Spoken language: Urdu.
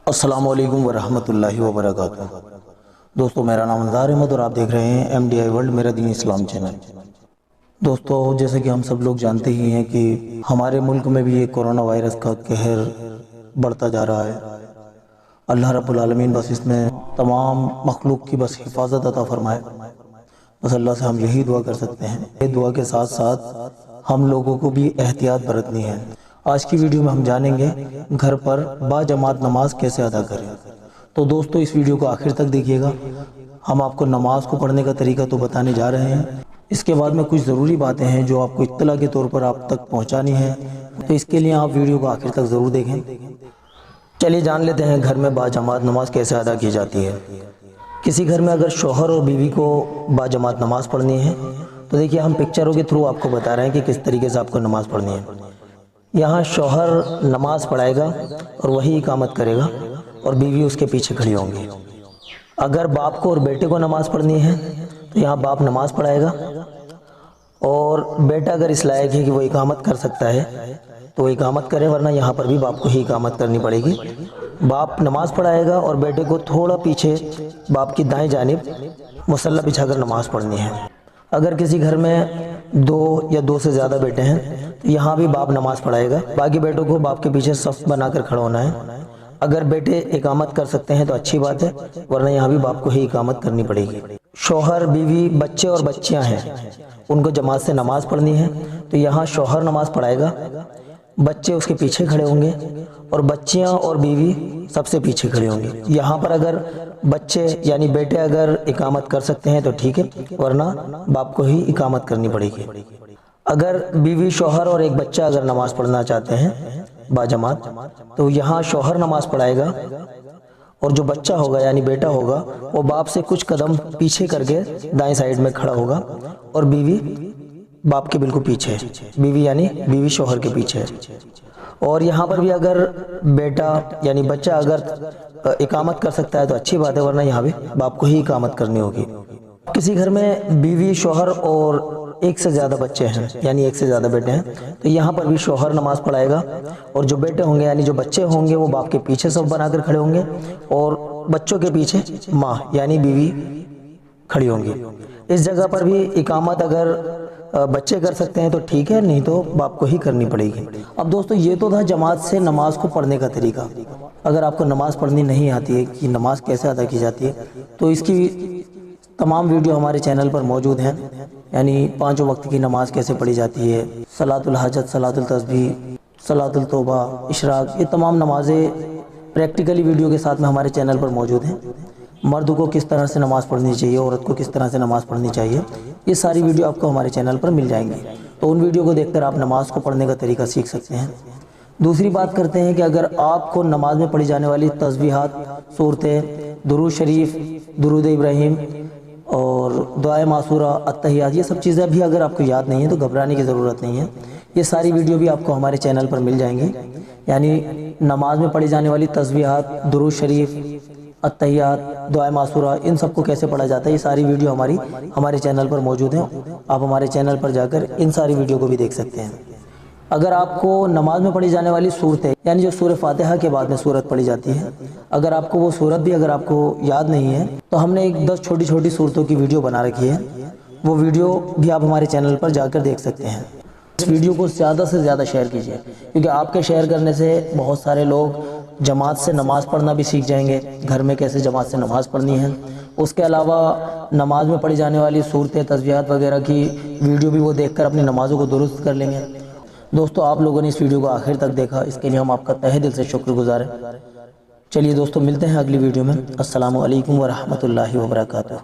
السلام علیکم ورحمۃ اللہ وبرکاتہ۔ دوستو، میرا نام انذار احمد اور آپ دیکھ رہے ہیں MDI ورلڈ میرا دین اسلام چینل۔ دوستو، جیسے کہ ہم سب لوگ جانتے ہی ہیں کہ ہمارے ملک میں بھی یہ کورونا وائرس کا قہر بڑھتا جا رہا ہے۔ اللہ رب العالمین بس اس میں تمام مخلوق کی بس حفاظت عطا فرمائے۔ بس اللہ سے ہم یہی دعا کر سکتے ہیں۔ یہ دعا کے ساتھ ساتھ ہم لوگوں کو بھی احتیاط برتنی ہے۔ آج کی ویڈیو میں ہم جانیں گے گھر پر با جماعت نماز کیسے ادا کریں۔ تو دوستو، اس ویڈیو کو آخر تک دیکھیے گا۔ ہم آپ کو نماز کو پڑھنے کا طریقہ تو بتانے جا رہے ہیں، اس کے بعد میں کچھ ضروری باتیں ہیں جو آپ کو اطلاع کے طور پر آپ تک پہنچانی ہے، تو اس کے لیے آپ ویڈیو کو آخر تک ضرور دیکھیں۔ چلیے جان لیتے ہیں گھر میں با جماعت نماز کیسے ادا کی جاتی ہے۔ کسی گھر میں اگر شوہر اور بیوی کو با جماعت نماز پڑھنی ہے تو دیکھیے ہم پکچروں کے تھرو آپ کو بتا رہے ہیں کہ کس طریقے سے آپ کو نماز پڑھنی ہے۔ یہاں شوہر نماز پڑھائے گا اور وہی اقامت کرے گا اور بیوی اس کے پیچھے کھڑی ہوں گی۔ اگر باپ کو اور بیٹے کو نماز پڑھنی ہے تو یہاں باپ نماز پڑھائے گا، اور بیٹا اگر اس لائق ہے کہ وہ اقامت کر سکتا ہے تو وہ اقامت کرے، ورنہ یہاں پر بھی باپ کو ہی اقامت کرنی پڑے گی۔ باپ نماز پڑھائے گا اور بیٹے کو تھوڑا پیچھے باپ کی دائیں جانب مصلی بچھا کر نماز پڑھنی ہے۔ اگر کسی گھر میں دو یا دو سے زیادہ بیٹے ہیں تو یہاں بھی باپ نماز پڑھائے گا، باقی بیٹوں کو باپ کے پیچھے صف بنا کر کھڑا ہونا ہے۔ اگر بیٹے اقامت کر سکتے ہیں تو اچھی بات ہے، ورنہ یہاں بھی باپ کو ہی اقامت کرنی پڑے گی۔ شوہر، بیوی، بچے اور بچیاں ہیں، ان کو جماعت سے نماز پڑھنی ہے تو یہاں شوہر نماز پڑھائے گا، بچے اس کے پیچھے کھڑے ہوں گے اور بچیاں اور بیوی سب سے پیچھے کھڑے ہوں گے۔ یہاں پر اگر بچے یعنی بیٹے اگر اقامت کر سکتے ہیں تو ٹھیک ہے، ورنہ باپ کو ہی اقامت کرنی پڑے گی۔ اگر بیوی، شوہر اور ایک بچہ اگر نماز پڑھنا چاہتے ہیں با جماعت تو یہاں شوہر نماز پڑھائے گا، اور جو بچہ ہوگا یعنی بیٹا ہوگا وہ باپ سے کچھ قدم پیچھے کر کے دائیں سائیڈ میں کھڑا ہوگا، اور بیوی باپ کے بالکل پیچھے، بیوی یعنی بیوی شوہر کے پیچھے۔ اور یہاں پر بھی اگر بیٹا یعنی بچہ اگر اقامت کر سکتا ہے تو اچھی بات ہے، ورنہ یہاں بھی باپ کو ہی اقامت کرنی ہوگی۔ کسی گھر میں بیوی، شوہر اور ایک سے زیادہ بچے ہیں یعنی ایک سے زیادہ بیٹے ہیں تو یہاں پر بھی شوہر نماز پڑھائے گا، اور جو بیٹے ہوں گے یعنی جو بچے ہوں گے وہ باپ کے پیچھے صف بنا کر کھڑے ہوں گے، اور بچوں کے پیچھے ماں یعنی بیوی کھڑی ہوں گی۔ اس جگہ پر بھی اقامت اگر بچے کر سکتے ہیں تو ٹھیک ہے، نہیں تو باپ کو ہی کرنی پڑے گی۔ اب دوستو، یہ تو تھا جماعت سے نماز کو پڑھنے کا طریقہ۔ اگر آپ کو نماز پڑھنی نہیں آتی ہے کہ نماز کیسے ادا کی جاتی ہے تو اس کی تمام ویڈیو ہمارے چینل پر موجود ہیں، یعنی 5 وقت کی نماز کیسے پڑھی جاتی ہے، صلاۃ الحاجت، صلاۃ التسبیح، صلاۃ التوبہ، اشراق، یہ تمام نمازیں پریکٹیکلی ویڈیو کے ساتھ میں ہمارے چینل پر موجود ہیں۔ مرد کو کس طرح سے نماز پڑھنی چاہیے، عورت کو کس طرح سے نماز پڑھنی چاہیے، یہ ساری ویڈیو آپ کو ہمارے چینل پر مل جائیں گی، تو ان ویڈیو کو دیکھ کر آپ نماز کو پڑھنے کا طریقہ سیکھ سکتے ہیں۔ دوسری بات کرتے ہیں کہ اگر آپ کو نماز میں پڑھی جانے والی تسبیحات، سورتیں، درود شریف، درود ابراہیم اور دعائے معصورہ، التحیات، یہ سب چیزیں بھی اگر آپ کو یاد نہیں ہیں تو گھبرانے کی ضرورت نہیں ہے، یہ ساری ویڈیو بھی آپ کو ہمارے چینل پر مل جائیں گی۔ یعنی نماز میں پڑھی جانے والی تسبیحات، درود شریف، التحیات، دعائے معصورہ، ان سب کو کیسے پڑھا جاتا ہے، یہ ساری ویڈیو ہمارے چینل پر موجود ہیں۔ آپ ہمارے چینل پر جا کر ان ساری ویڈیو کو بھی دیکھ سکتے ہیں۔ اگر آپ کو نماز میں پڑھی جانے والی صورتیں یعنی جو سورہ فاتحہ کے بعد میں صورت پڑھی جاتی ہے، اگر آپ کو وہ صورت بھی اگر آپ کو یاد نہیں ہے تو ہم نے ایک 10 چھوٹی چھوٹی صورتوں کی ویڈیو بنا رکھی ہے، وہ ویڈیو بھی آپ ہمارے چینل پر جا کر دیکھ سکتے ہیں۔ اس ویڈیو کو زیادہ سے زیادہ شیئر کیجیے، کیونکہ آپ کے شیئر کرنے سے بہت سارے لوگ جماعت سے نماز پڑھنا بھی سیکھ جائیں گے، گھر میں کیسے جماعت سے نماز پڑھنی ہے۔ اس کے علاوہ نماز میں پڑھی جانے والی صورتیں، تسبیحات وغیرہ کی ویڈیو بھی وہ دیکھ کر اپنی نمازوں کو درست کر لیں گے۔ دوستو، آپ لوگوں نے اس ویڈیو کو آخر تک دیکھا، اس کے لیے ہم آپ کا تہہ دل سے شکر گزار ہیں۔ چلیے دوستو، ملتے ہیں اگلی ویڈیو میں۔ السلام علیکم ورحمۃ اللہ وبرکاتہ۔